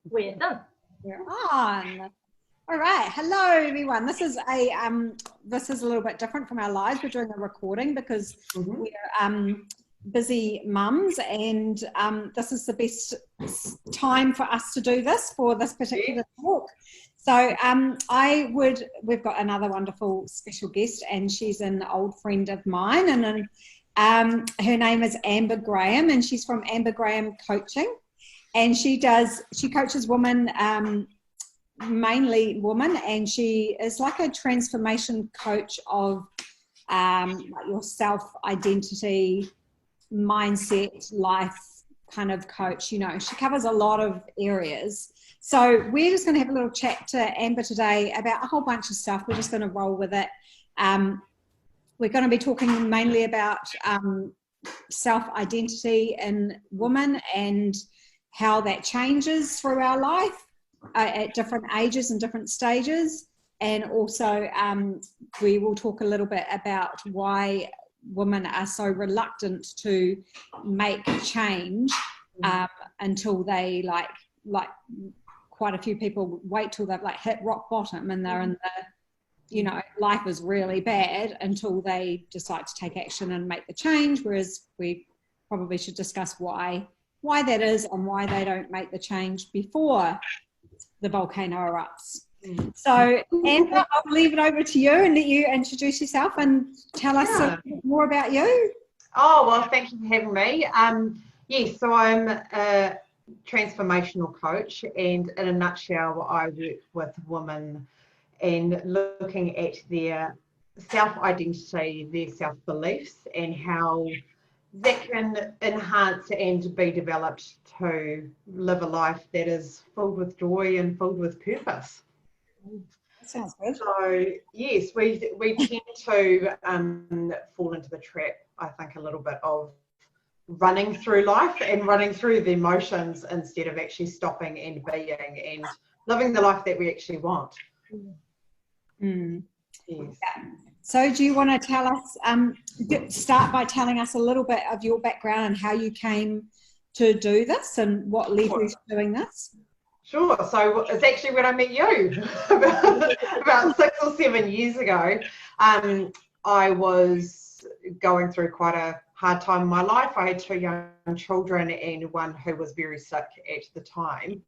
We're done. We're on. All right. Hello, everyone. This is a little bit different from our lives. We're doing a recording because we're busy mums, and this is the best time for us to do this for this particular talk. So we've got another wonderful special guest, and she's an old friend of mine, and her name is Amber Graham, and she's from Amber Graham Coaching, and she coaches women, mainly women, and she is like a transformation coach of like your self-identity, mindset, life kind of coach. You know, she covers a lot of areas. So we're just going to have a little chat to Amber today about a whole bunch of stuff. We're just going to roll with it. We're going to be talking mainly about self-identity in women and how that changes through our life at different ages and different stages. And also we will talk a little bit about why women are so reluctant to make change until they like quite a few people wait till they've like hit rock bottom and they're in the, you know, life is really bad until they decide to take action and make the change, whereas we probably should discuss why that is and why they don't make the change before the volcano erupts. So Amber, I'll leave it over to you and let you introduce yourself and tell us a bit more about you. Oh, well, thank you for having me. Yes, so I'm a transformational coach, and in a nutshell, I work with women and looking at their self-identity, their self-beliefs, and how that can enhance and be developed to live a life that is filled with joy and filled with purpose. That sounds good. So yes, we tend to fall into the trap, I think, a little bit of running through life and running through the emotions instead of actually stopping and being and living the life that we actually want. Yes. Yeah. So do you want to tell us, start by telling us a little bit of your background and how you came to do this and what led you to doing this? Sure. So it's actually when I met you about 6 or 7 years ago. I was going through quite a hard time in my life. I had 2 young children and one who was very sick at the time.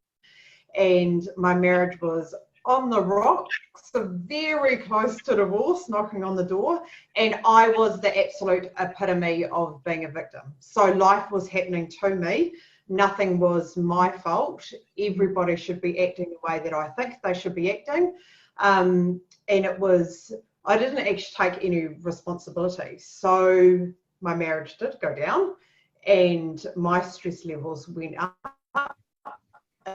And my marriage was on the rocks, very close to divorce, knocking on the door. And I was the absolute epitome of being a victim. So life was happening to me. Nothing was my fault. Everybody should be acting the way that I think they should be acting. And it was, I didn't actually take any responsibility. So my marriage did go down and my stress levels went up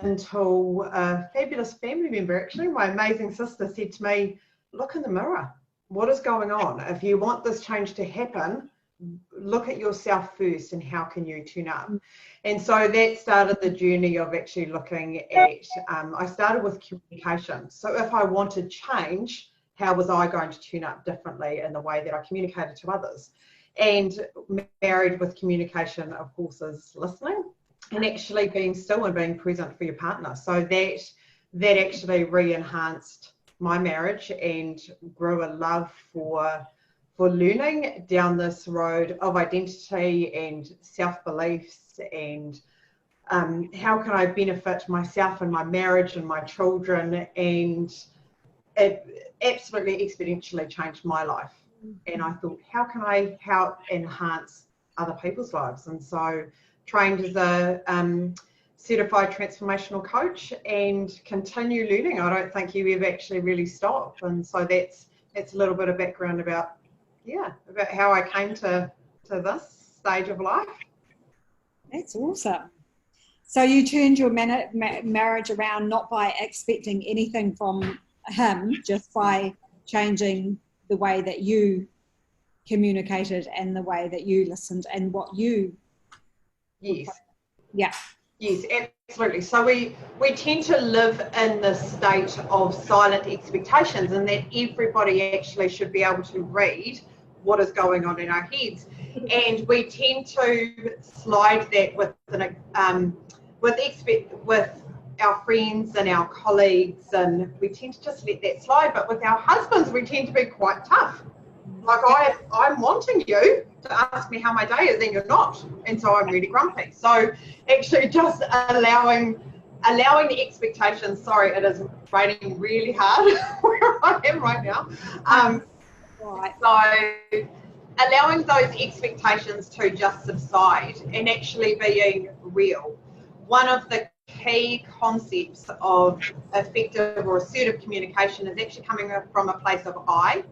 until a fabulous family member, actually, my amazing sister, said to me, look in the mirror. What is going on? If you want this change to happen, look at yourself first and how can you tune up? And so that started the journey of actually looking at, I started with communication. So if I wanted change, how was I going to tune up differently in the way that I communicated to others? And married with communication, of course, is listening and actually being still and being present for your partner. So that actually re-enhanced my marriage and grew a love for learning down this road of identity and self-beliefs and how can I benefit myself and my marriage and my children. And it absolutely exponentially changed my life. And I thought, how can I help enhance other people's lives? And so trained as a certified transformational coach and continue learning. I don't think you ever actually really stop. And so that's a little bit of background about how I came to this stage of life. That's awesome. So you turned your marriage around not by expecting anything from him, just by changing the way that you communicated and the way that you listened and what you... Yes. Yeah. Yes, absolutely. So we tend to live in this state of silent expectations and that everybody actually should be able to read what is going on in our heads. And we tend to slide that with our friends and our colleagues, and we tend to just let that slide. But with our husbands, we tend to be quite tough. Like, I'm wanting you to ask me how my day is, and you're not, and so I'm really grumpy. So actually just allowing the expectations. Sorry, it is raining really hard where I am right now. Right. So allowing those expectations to just subside and actually being real. One of the key concepts of effective or assertive communication is actually coming from a place of I,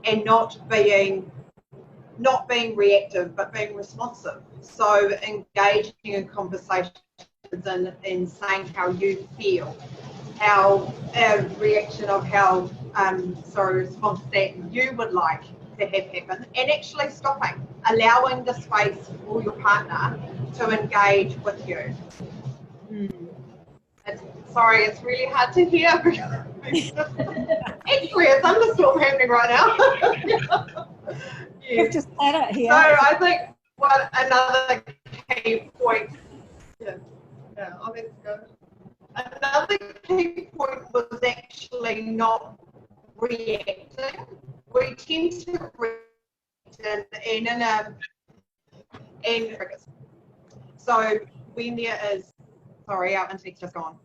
and not being reactive, but being responsive. So engaging in conversations and saying how you feel, how a reaction of how response that you would like to have happen, and actually stopping, allowing the space for your partner to engage with you. Sorry, it's really hard to hear. Actually, a thunderstorm happening right now. You've just had it here. So I think another key point. Yeah, oh, that's good. Another key point was actually not reacting. We tend to react in so when there is, sorry, our internet's just gone.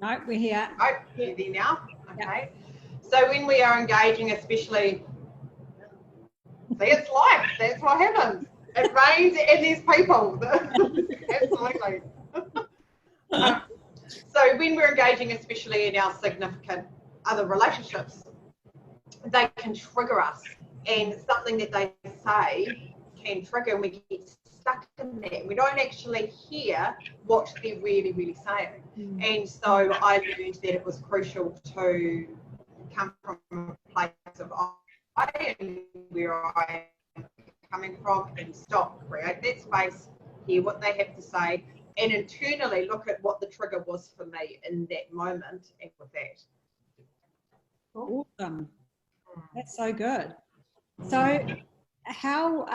No, we're here. Oh, you're there now. Okay. Yep. So when we are engaging, especially, see, it's life. That's what happens. It rains and there's people. Absolutely. So when we're engaging, especially in our significant other relationships, they can trigger us, and something that they say can trigger, and we get stuck in that. We don't actually hear what they're really, really saying. And so I learned that it was crucial to come from a place of I and where I am coming from, and stop, create that space, hear what they have to say, and internally look at what the trigger was for me in that moment, and with that. Awesome. That's so good. So how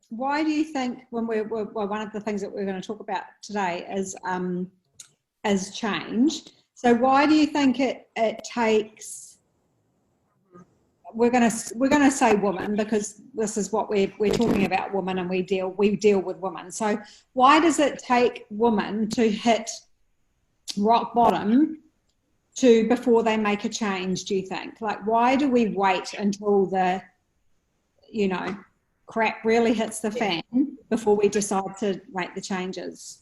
why do you think, when we're one of the things that we're going to talk about today is change, so why do you think it takes, we're going to say women, because this is what we're talking about, women, and we deal with women. So why does it take women to hit rock bottom before they make a change, do you think? Like, why do we wait until the crap really hits the fan before we decide to make the changes?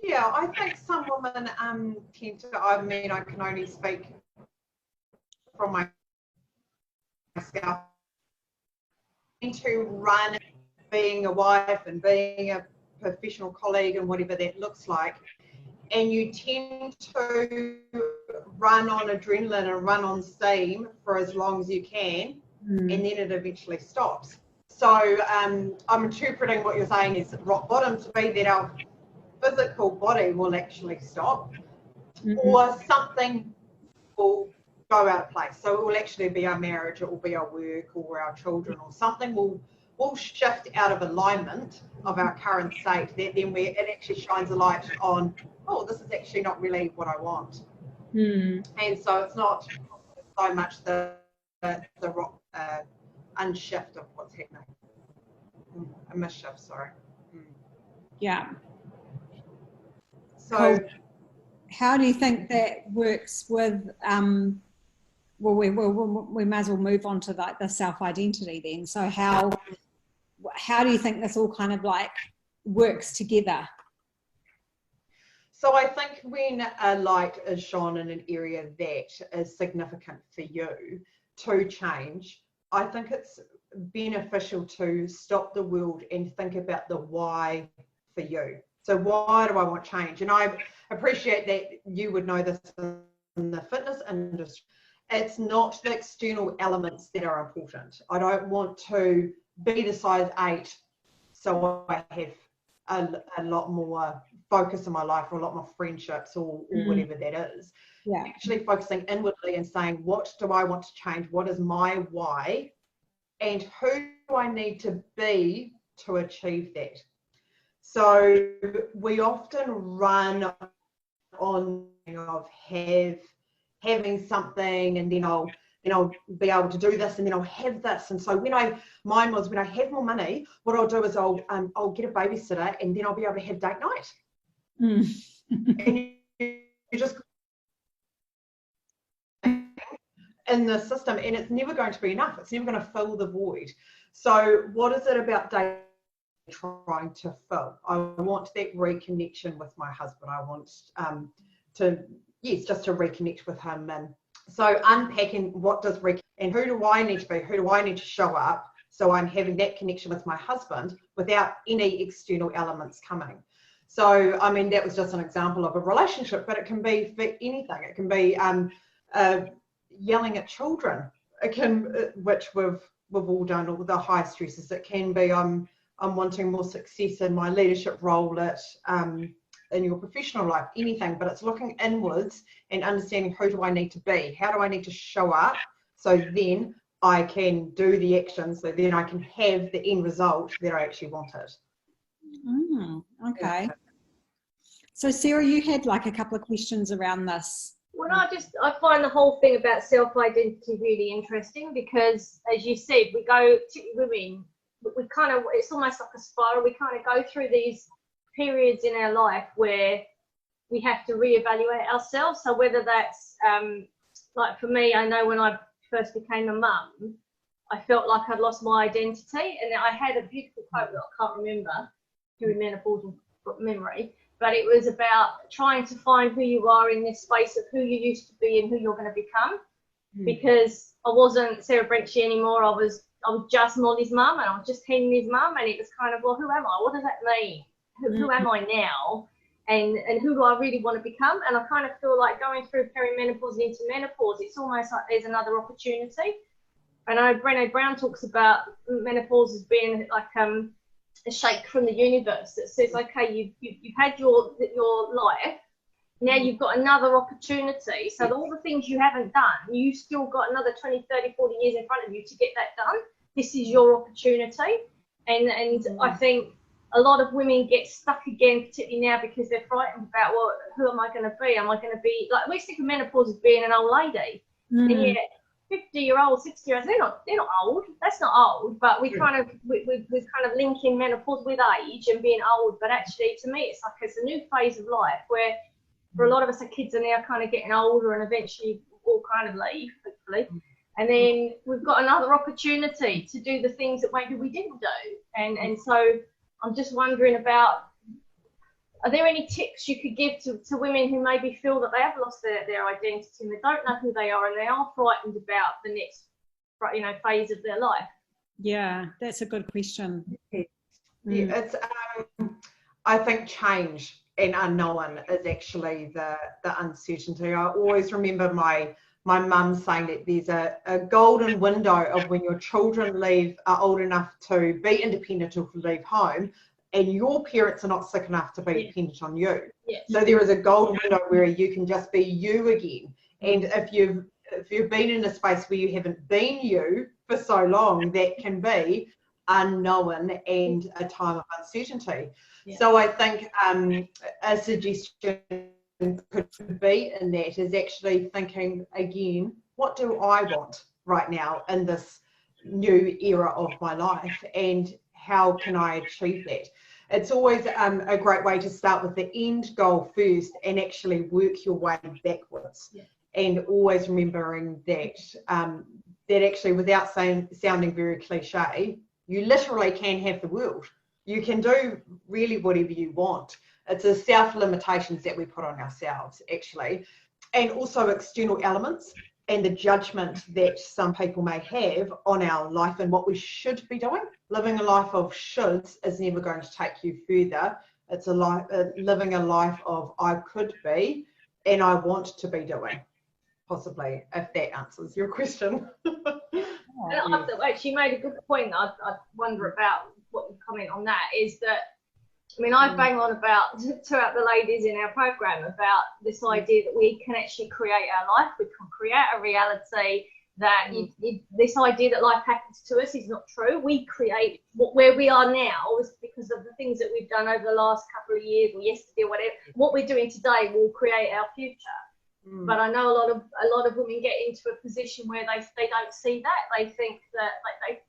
Yeah, I think some women tend to, I mean, I can only speak from myself, to run being a wife and being a professional colleague and whatever that looks like, and you tend to run on adrenaline and run on steam for as long as you can, and then it eventually stops. So I'm interpreting what you're saying is rock bottom to be that our physical body will actually stop, or something will go out of place. So it will actually be our marriage, it will be our work, or our children, or something will shift out of alignment of our current state, that then it actually shines a light on, oh, this is actually not really what I want. And so it's not so much the rock unshift of what's happening. A misshift, sorry. Yeah. So how do you think that works with well, we might as well move on to the self-identity then. So how do you think this all kind of like works together? So I think when a light is shone in an area that is significant for you to change, I think it's beneficial to stop the world and think about the why for you. So why do I want change? And I appreciate that you would know this in the fitness industry. It's not the external elements that are important. I don't want to be the size 8 so I have a lot more focus in my life, or a lot more friendships, or whatever that is. Yeah. Actually focusing inwardly and saying, what do I want to change? What is my why? And who do I need to be to achieve that? So we often run on of having something, and then I'll be able to do this, and then I'll have this. And so mine was when I have more money, what I'll do is I'll get a babysitter, and then I'll be able to have date night. And you just in the system, and it's never going to be enough. It's never going to fill the void. So what is it about dating trying to fill? I want that reconnection with my husband. I want just to reconnect with him. And so unpacking what does and who do I need to be? Who do I need to show up so I'm having that connection with my husband without any external elements coming? So, I mean, that was just an example of a relationship, but it can be for anything. It can be yelling at children. It can, which we've all done, all the high stresses. It can be I'm wanting more success in my leadership role in your professional life, anything, but it's looking inwards and understanding who do I need to be? How do I need to show up? So then I can do the action, so then I can have the end result that I actually wanted. Okay. So Sarah, you had like a couple of questions around this. Well, I find the whole thing about self-identity really interesting, because as you said, we go to women, we kind of, it's almost like a spiral. We kind of go through these periods in our life where we have to reevaluate ourselves. So whether that's like for me, I know when I first became a mum, I felt like I'd lost my identity, and I had a beautiful quote that I can't remember through menopausal memory, but it was about trying to find who you are in this space of who you used to be and who you're going to become. Because I wasn't Sarah Brenchy anymore. I was just Molly's mum, and I was just Henry's mum, and it was kind of, well, who am I? What does that mean? Who am I now? And who do I really want to become? And I kind of feel like going through perimenopause into menopause, it's almost like there's another opportunity. And I know Brené Brown talks about menopause as being like a shake from the universe that says, okay, you've had your life, now you've got another opportunity. So all the things you haven't done, you still got another 20, 30, 40 years in front of you to get that done. This is your opportunity. And I think a lot of women get stuck again, particularly now, because they're frightened about, well, who am I going to be? Am I going to be, like, we think of menopause as being an old lady. And yet 50-year-olds, 60-year-olds, they're not old. That's not old, but we kind of link in menopause with age and being old. But actually, to me, it's like it's a new phase of life where, for a lot of us, our kids are now kind of getting older, and eventually all kind of leave, hopefully. And then we've got another opportunity to do the things that maybe we didn't do. And so I'm just wondering about, are there any tips you could give to women who maybe feel that they have lost their identity and they don't know who they are, and they are frightened about the next, phase of their life? Yeah, that's a good question. Yeah, it's I think change and unknown is actually the uncertainty. I always remember my mum saying that there's a golden window of when your children are old enough to be independent or to leave home, and your parents are not sick enough to be dependent on you. Yes. So there is a golden window where you can just be you again. And if you've been in a space where you haven't been you for so long, that can be unknown and a time of uncertainty. Yeah. So I think a suggestion could be in that is actually thinking again, what do I want right now in this new era of my life, and how can I achieve that? It's always a great way to start with the end goal first and actually work your way backwards. Yeah. And always remembering that that actually, without sounding very cliche, you literally can have the world. You can do really whatever you want. It's the self-limitations that we put on ourselves, actually, and also external elements and the judgment that some people may have on our life and what we should be doing. Living a life of shoulds is never going to take you further. It's living a life of I could be and I want to be doing, possibly, if that answers your question. Actually, made a good point. I wonder about what you comment on that, is that, I mean, I bang on about throughout the ladies in our program about this idea that we can actually create our life, we can create a reality, that this idea that life happens to us is not true. We create where we are now is because of the things that we've done over the last couple of years or yesterday or whatever. What we're doing today will create our future. But I know a lot of women get into a position where they don't see that. They think that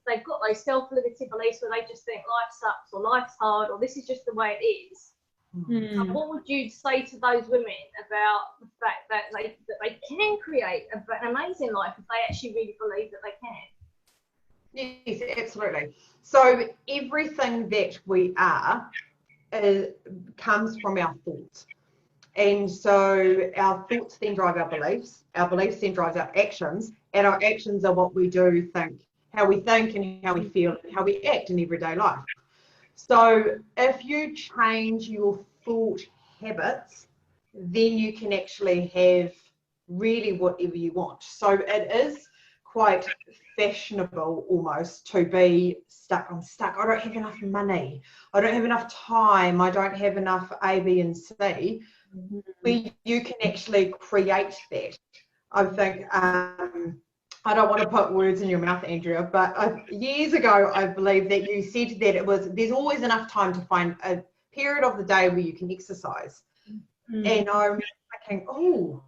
they've got those self-limiting beliefs where they just think life sucks or life's hard or this is just the way it is. What would you say to those women about the fact that they can create an amazing life if they actually really believe that they can? Yes, absolutely. So everything that we are comes from our thoughts. And so our thoughts then drive our beliefs then drive our actions, and our actions are what we do think, how we think and how we feel, and how we act in everyday life. So if you change your thought habits, then you can actually have really whatever you want. So it is quite fashionable almost to be stuck. I'm stuck. I don't have enough money. I don't have enough time. I don't have enough A, B, and C. Where you can actually create that. I think, I don't want to put words in your mouth, Andrea, but years ago, I believe that you said that there's always enough time to find a period of the day where you can exercise. And I remember thinking, oh,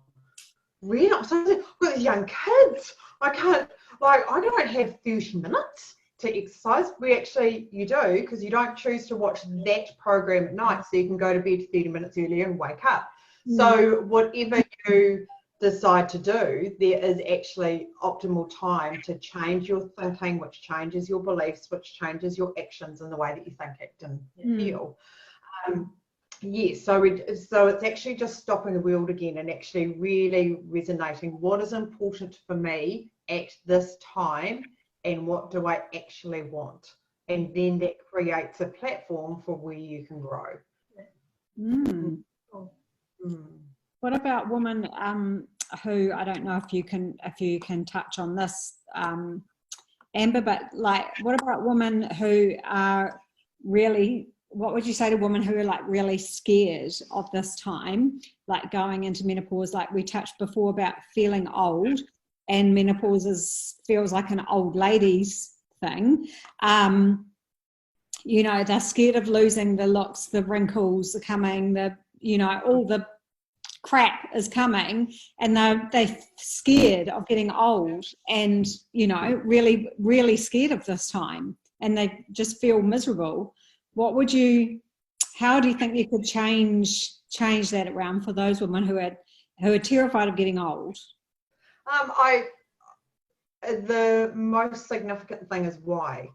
really? I've got these young kids. I don't have 30 minutes to exercise. You do, because you don't choose to watch that program at night, so you can go to bed 30 minutes earlier and wake up. So whatever you decide to do, there is actually optimal time to change your thinking, which changes your beliefs, which changes your actions and the way that you think, act, and feel. Yes, so it's actually just stopping the world again and actually really resonating what is important for me at this time and what do I actually want, and then that creates a platform for where you can grow. What about women who, I don't know if you can touch on this, Amber, but like, what about women who are really, what would you say to women who are like really scared of this time, like going into menopause? Like we touched before about feeling old, and menopause feels like an old lady's thing. You know, they're scared of losing the looks, the wrinkles are coming, all the crap is coming, and they're scared of getting old, and really, really scared of this time, and they just feel miserable. How do you think you could change that around for those women who are terrified of getting old? The most significant thing is why.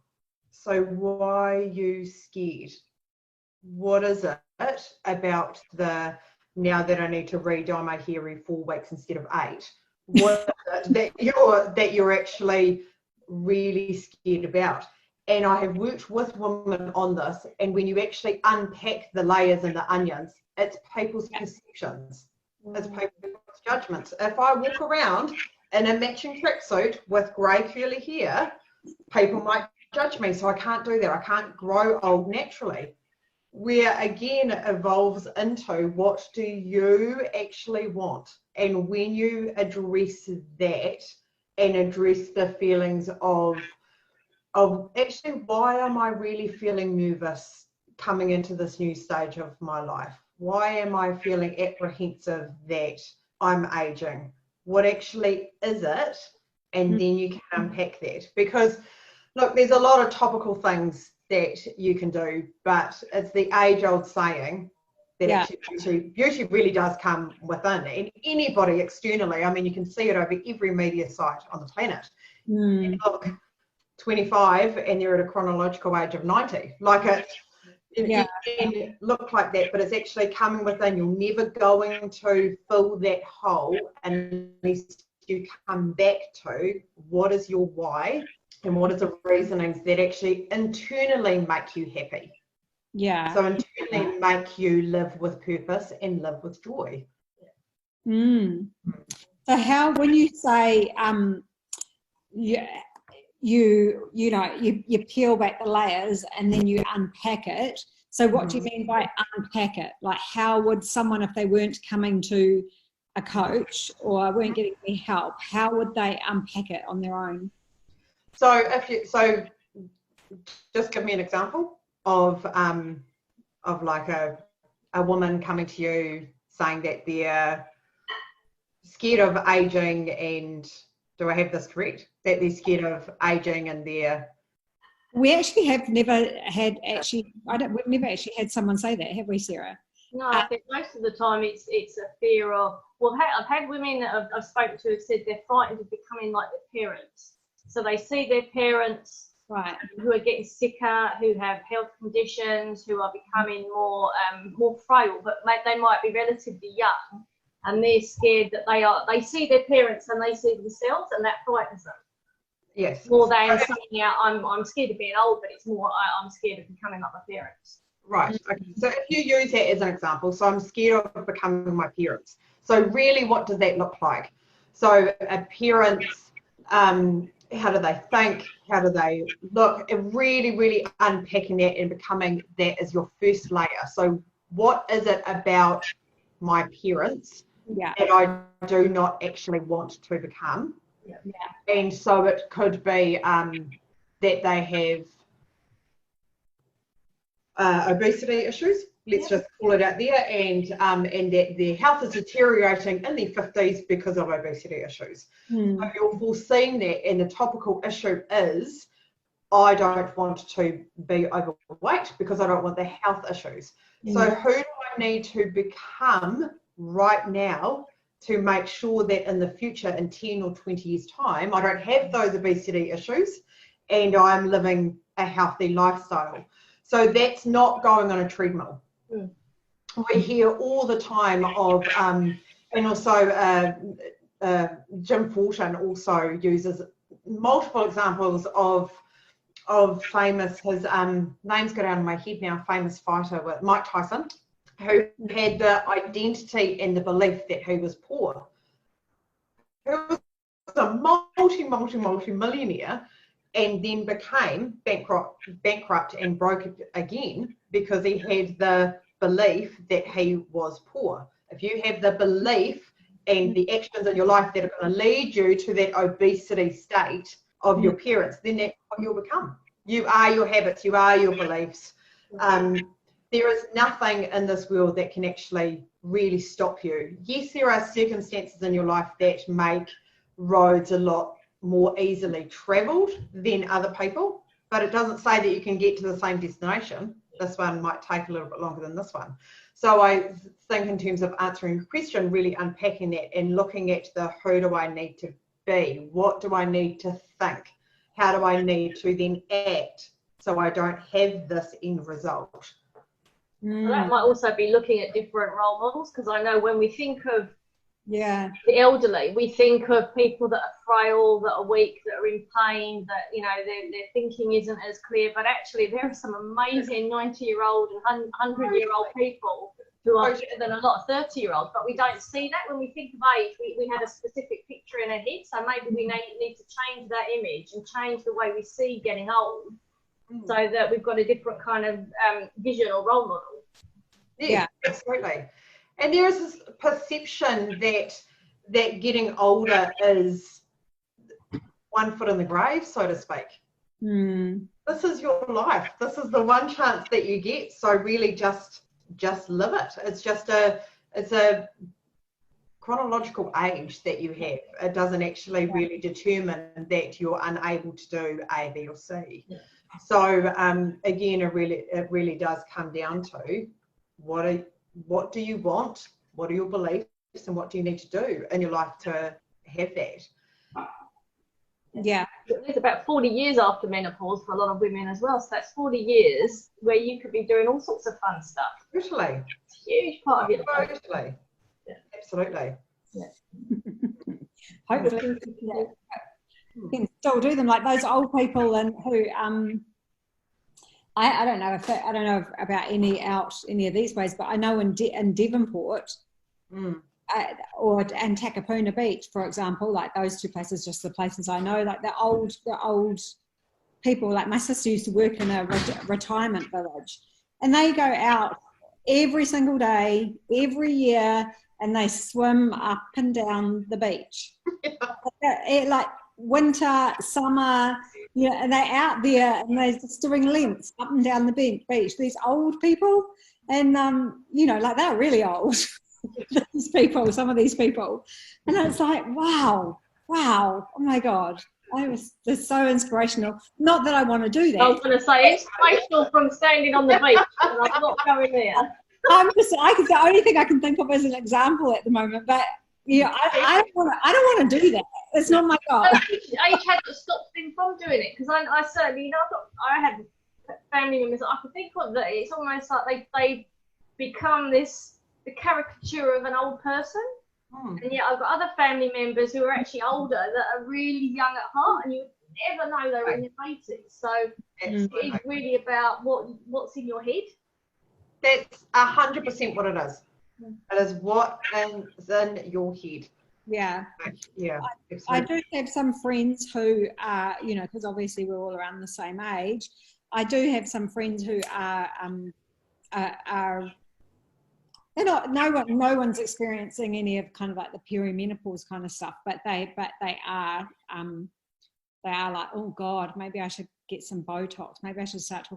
So why are you scared? What is it about now that I need to redye my hair every 4 weeks instead of 8? What is it that you're actually really scared about? And I have worked with women on this, and when you actually unpack the layers and the onions, it's people's perceptions. It's people's judgments. If I walk around in a matching tracksuit with grey curly hair, people might judge me, so I can't do that. I can't grow old naturally. Where again evolves into what do you actually want, and when you address that and address the feelings of actually, why am I really feeling nervous coming into this new stage of my life? Why am I feeling apprehensive that I'm aging? What actually is it? And then you can unpack that, because look, there's a lot of topical things that you can do, but it's the age-old saying that actually beauty really does come within, and anybody externally, I mean, you can see it over every media site on the planet. And look, 25 and they're at a chronological age of 90. Like it can look like that, but it's actually coming within. You're never going to fill that hole unless you come back to what is your why and what is the reasonings that actually internally make you happy. Yeah. So internally make you live with purpose and live with joy. So how, when you say you peel back the layers and then you unpack it, so what do you mean by unpack it? Like, how would someone, if they weren't coming to a coach or weren't getting any help, how would they unpack it on their own? So just give me an example of like a woman coming to you saying that they're scared of aging, and do I have this correct? That they're scared of aging and they're... We actually have never had we've never actually had someone say that, have we, Sarah? No, I think most of the time it's a fear of, well, I've had women that I've spoken to have said they're frightened of becoming like their parents. So they see their parents right, who are getting sicker, who have health conditions, who are becoming more frail, but they might be relatively young, and they're scared that they see their parents and they see themselves, and that frightens them. Yes. More than saying out, I'm scared of being old, but it's more I'm scared of becoming like my parents. Right. Okay. So if you use that as an example, so I'm scared of becoming my parents. So really, what does that look like? So a parent's, how do they think? How do they look? And really, really unpacking that and becoming that as your first layer. So what is it about my parents that I do not actually want to become? Yeah. And so it could be that they have obesity issues, let's just call it out there, and that their health is deteriorating in their 50s because of obesity issues. So you're foreseeing that, and the topical issue is, I don't want to be overweight because I don't want the health issues. So who do I need to become right now to make sure that in the future, in 10 or 20 years' time, I don't have those obesity issues and I'm living a healthy lifestyle? So that's not going on a treadmill. We hear all the time of, and also Jim Fortin also uses multiple examples of famous, his name's got out of my head now, famous fighter with Mike Tyson, who had the identity and the belief that he was poor. He was a multi-millionaire, and then became bankrupt and broke again because he had the belief that he was poor. If you have the belief and the actions in your life that are going to lead you to that obesity state of your parents, then that's what you'll become. You are your habits, you are your beliefs. There is nothing in this world that can actually really stop you. Yes, there are circumstances in your life that make roads a lot more easily travelled than other people, but it doesn't say that you can get to the same destination. This one might take a little bit longer than this one. So I think in terms of answering your question, really unpacking that and looking at the who do I need to be? What do I need to think? How do I need to then act so I don't have this end result? Well, that might also be looking at different role models, because I know when we think of the elderly, we think of people that are frail, that are weak, that are in pain, that, you know, their thinking isn't as clear, but actually there are some amazing 90-year-old and 100-year-old people who are better than a lot of 30-year-olds, but we don't see that. When we think of age, we have a specific picture in our head, so maybe we need to change that image and change the way we see getting old, so that we've got a different kind of vision or role model. Yeah, absolutely. And there is this perception that getting older is one foot in the grave, so to speak. This is your life. This is the one chance that you get. So really just live it. It's a chronological age that you have. It doesn't actually really determine that you're unable to do A, B, or C. So again, it really does come down to what do you want? What are your beliefs, and what do you need to do in your life to have that? Yeah. There's about 40 years after menopause for a lot of women as well. So that's 40 years where you could be doing all sorts of fun stuff. Totally. It's a huge part of your life. Totally. Yeah. Absolutely. Yeah. Hopefully you can still do them, like those old people and who I don't know about any of these ways, but I know in Devonport and Takapuna Beach, for example, like those two places, just the places I know, like the old people. Like my sister used to work in a retirement village, and they go out every single day, every year, and they swim up and down the beach. Like winter, summer, and they're out there and they're just doing lengths up and down the beach. These old people, and like they're really old. Some of these people, and it's like, wow, oh my God. It's so inspirational. Not that I want to do that. I was going to say inspirational from standing on the beach, but I'm not going there. The only thing I can think of as an example at the moment, but I don't want to do that. It's not my goal. Age hasn't stopped them from doing it, because I certainly, I have family members I can think of that it's almost like they become the caricature of an old person. And yet I've got other family members who are actually older that are really young at heart, and you never know they're in their 80s. So it's really about what's in your head. That's 100% what it is. It is what is in your head. Yeah. Yeah. I do have some friends who are, because obviously we're all around the same age. I do have some friends who are they're not, no one's experiencing any of kind of like the perimenopause kind of stuff, but they are like, oh God, maybe I should get some Botox. Maybe I should start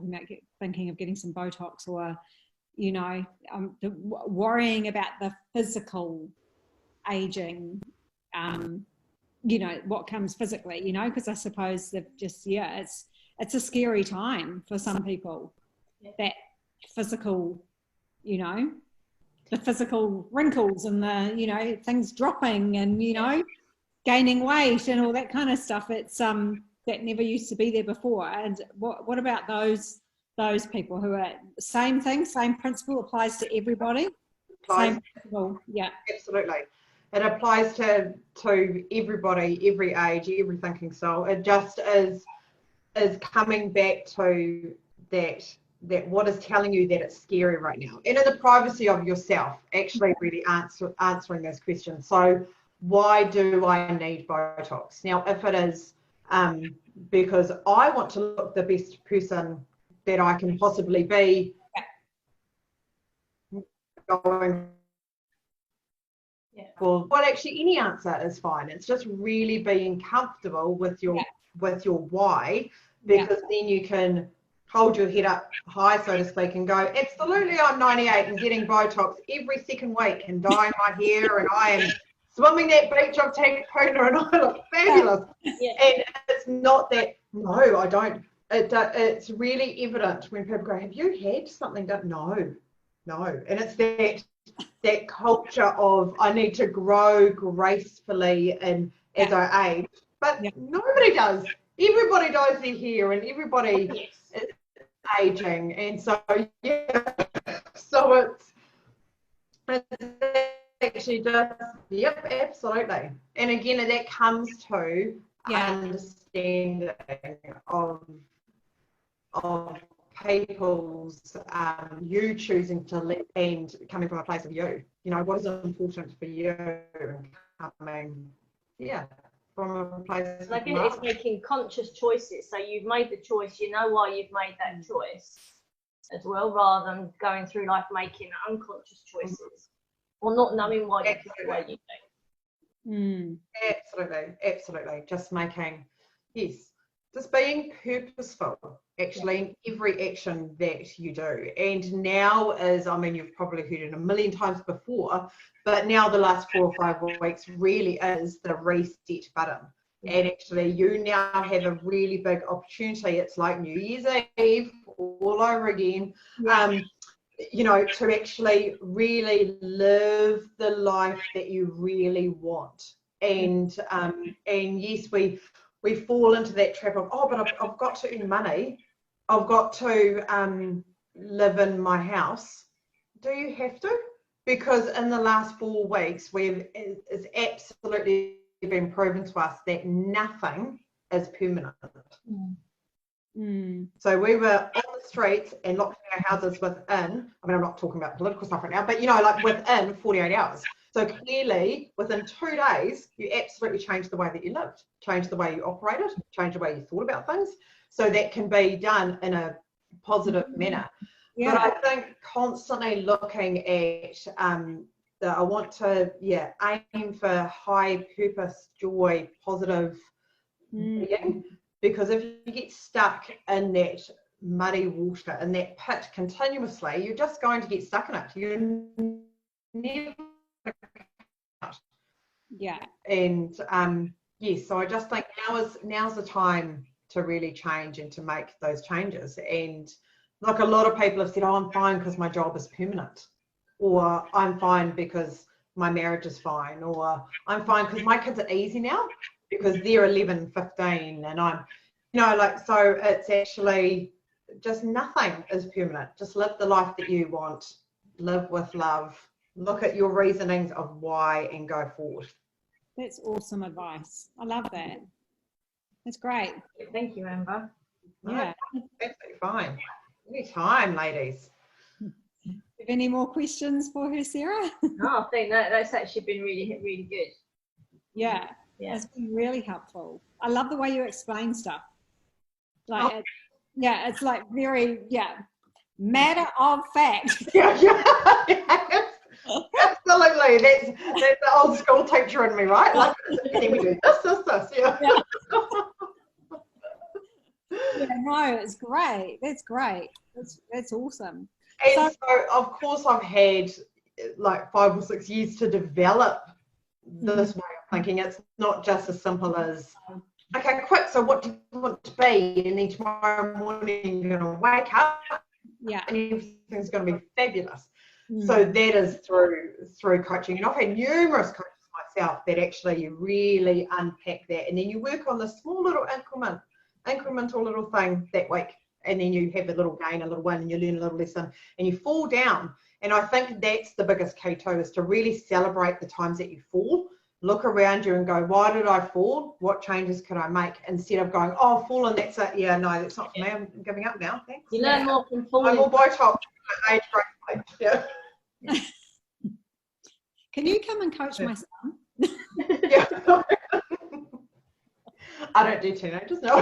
thinking of getting some Botox, or, worrying about the physical aging, what comes physically, because I suppose they've just, it's a scary time for some people, that physical, the physical wrinkles and the, things dropping and, gaining weight and all that kind of stuff. It's, that never used to be there before. And what about those people who are same thing, same principle applies to everybody? Same principle, yeah. Absolutely. It applies to everybody, every age, every thinking soul. It just is coming back to that what is telling you that it's scary right now, and in the privacy of yourself, actually really answering those questions. So why do I need Botox? Now, if it is because I want to look the best person that I can possibly be, going well, actually any answer is fine. It's just really being comfortable with your why, because then you can hold your head up high, so to speak, and go, absolutely, I'm 98 and getting Botox every second week and dyeing my hair, and I am swimming that beach of Tacoma and I look fabulous. And it's not that, no, I don't. It's really evident when people go, have you had something done? No. And it's that culture of I need to grow gracefully and as I age. But nobody does. Everybody dyes their hair and everybody is aging. And so, so it's actually just, absolutely. And again, that comes to understanding of people's you choosing to let, and coming from a place of you, what is important for you, and coming from a place I think it's making conscious choices. So you've made the choice, you know why you've made that choice as well, rather than going through life making unconscious choices or not knowing why you feel the way you do. Absolutely. Just making, just being purposeful, actually, in every action that you do. And now is, you've probably heard it a million times before, but now the last 4 or 5 weeks really is the reset button. And actually, you now have a really big opportunity. It's like New Year's Eve all over again, to actually really live the life that you really want. And yes, we fall into that trap of, but I've got to earn money. I've got to live in my house. Do you have to? Because in the last 4 weeks, it's absolutely been proven to us that nothing is permanent. So we were on the streets and locked in our houses within, I'm not talking about political stuff right now, but within 48 hours. So clearly, within 2 days, you absolutely changed the way that you lived, changed the way you operated, changed the way you thought about things. So that can be done in a positive manner. But I think constantly looking at I want to, aim for high purpose, joy, positive being. Because if you get stuck in that muddy water, in that pit continuously, you're just going to get stuck in it. You're never. Yeah. And yes, so I just think now's the time to really change and to make those changes. And like a lot of people have said, oh, I'm fine because my job is permanent, or I'm fine because my marriage is fine, or I'm fine because my kids are easy now because they're 11, 15, and I'm, so it's actually just nothing is permanent. Just live the life that you want, live with love, look at your reasonings of why, and go forward. That's awesome advice. I love that. That's great. Thank you, Amber. Yeah. No, absolutely fine. Anytime, ladies. Have any more questions for her, Sarah? No, I think that's actually been really, really good. Yeah. Yeah. It's been really helpful. I love the way you explain stuff. Like, it's like very, matter of fact. Yeah. Absolutely. That's the old school teacher in me, right? Like, then we do this, yeah. Yeah, no, it's great. That's great. That's awesome. And so, of course, I've had like 5 or 6 years to develop this way of thinking. It's not just as simple as, okay, quick, so what do you want to be? And then tomorrow morning you're going to wake up and everything's going to be fabulous. So that is through coaching. And I've had numerous coaches myself that actually you really unpack that. And then you work on the small little incremental little thing that week. And then you have a little gain, a little win, and you learn a little lesson, and you fall down. And I think that's the biggest key too, is to really celebrate the times that you fall. Look around you and go, why did I fall? What changes could I make? Instead of going, oh, I've fallen, that's it. Yeah, no, that's not for me. I'm giving up now. Thanks. You learn more from falling. I'm all Botox at age grade. Yeah. Can you come and coach my son? Yeah. I don't do teenagers, no.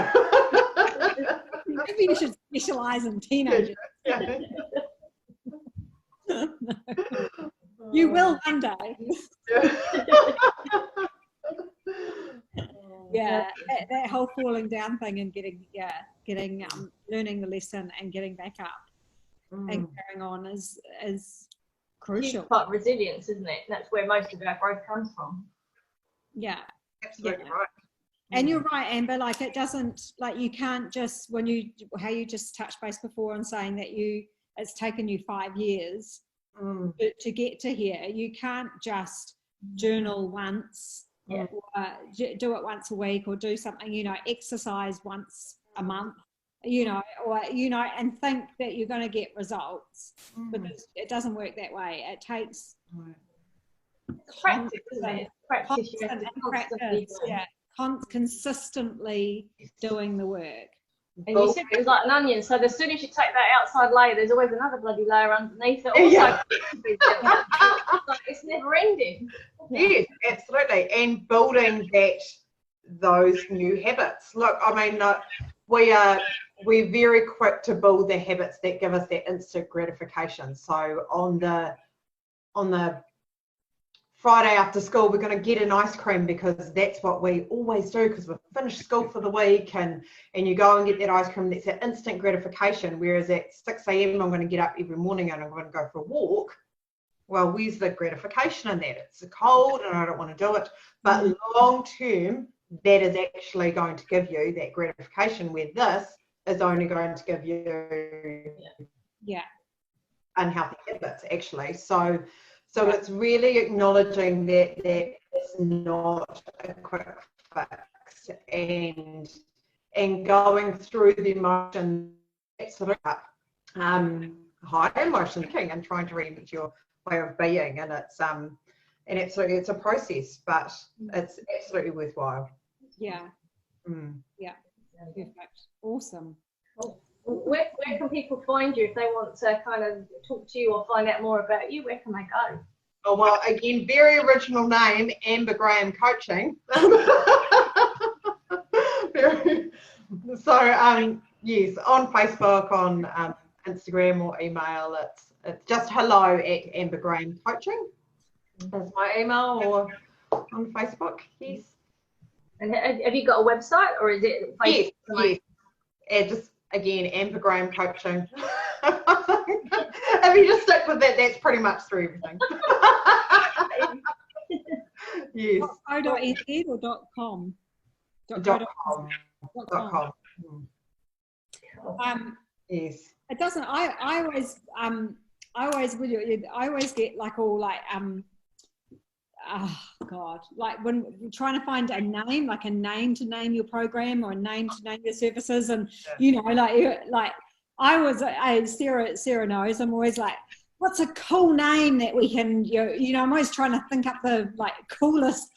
Maybe you should specialise in teenagers. Yeah. You will one day. Yeah, that whole falling down thing and getting learning the lesson and getting back up and carrying on is crucial. Huge part of resilience, isn't it? That's where most of our growth comes from. Yeah, Absolutely right. And you're right, Amber, like it doesn't, like you can't just, how you just touched base before on saying that it's taken you 5 years to get to here. You can't just journal once or do it once a week or do something, exercise once a month, and think that you're going to get results, because it doesn't work that way. It takes practice, isn't it? Practice. Consistently doing the work. And you said it was like an onion, so as soon as you take that outside layer, there's always another bloody layer underneath it. Also, it's never ending. Yes, absolutely. And building those new habits. Look, I mean, we're very quick to build the habits that give us that instant gratification. So on the Friday after school, we're going to get an ice cream because that's what we always do, because we've finished school for the week, and you go and get that ice cream. That's that instant gratification. Whereas at 6 a.m. I'm going to get up every morning and I'm going to go for a walk. Well, where's the gratification in that? It's cold and I don't want to do it. But long term, that is actually going to give you that gratification, where this is only going to give you unhealthy habits, actually. So it's really acknowledging that it's not a quick fix, and going through the emotion, high emotion thinking, and trying to reinvent your way of being. And it's absolutely, it's a process, but it's absolutely worthwhile. Yeah. Yeah. Perfect. Awesome. Where can people find you if they want to kind of talk to you or find out more about you? Where can they go? Oh, well, again, very original name, Amber Graham Coaching. So, yes, on Facebook, on Instagram or email, it's just hello@ambergrahamcoaching. as my email or on Facebook. Yes. And have you got a website, or is it Yes, Facebook? yes. And just again, Amber Graham Coaching. If you just stick with that, that's pretty much through everything. Yes. .co.nz or .com? .com. Yes. It doesn't. I always get like all like oh God, like when you're trying to find a name, like a name to name your program or a name to name your services, and you know, like Sarah knows, I'm always like, what's a cool name that we can, you know, I'm always trying to think up the like coolest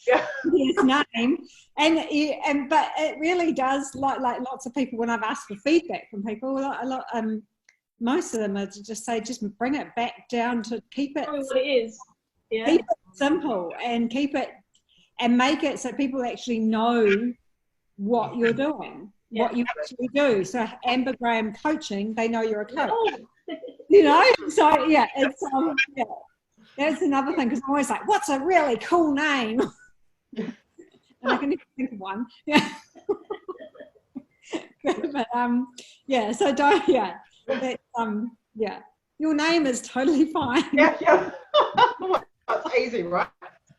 name, and but it really does, like lots of people, when I've asked for feedback from people, most of them are just say, just bring it back down to keep it What it is. Yeah. Keep it simple and keep it and make it so people actually know what you're doing, what you actually do. So Amber Graham Coaching, they know you're a coach. You know, so yeah, it's that's another thing, because I'm always like, what's a really cool name? And I can never think of one. Yeah. But so don't your name is totally fine. Yeah. It's easy, right?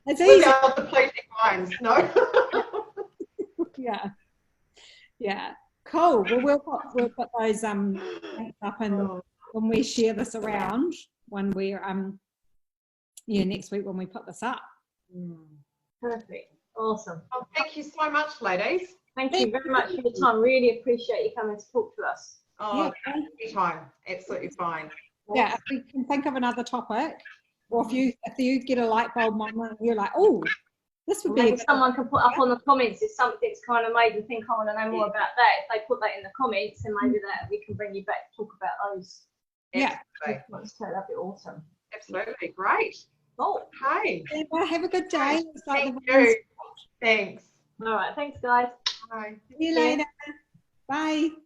It's easy. Without depleting minds, no. Yeah. Cool. Well, we'll put those links up, and when we share this around, when we're next week when we put this up. Perfect. Awesome. Oh, thank you so much, ladies. Thank you very much for your time. Really appreciate you coming to talk to us. Oh, anytime. Absolutely fine. Yeah, if we can think of another topic, or if you get a light bulb moment and you're like, oh, this would be. Maybe someone can put up on the comments if something's kind of made me think I want to know more about that. If they put that in the comments, and maybe that we can bring you back to talk about those. Yeah. That'd be awesome. Absolutely. Great. Oh. Hey. Well, have a good day. Thank you. Thanks. All right. Thanks, guys. Bye. See you later. Bye.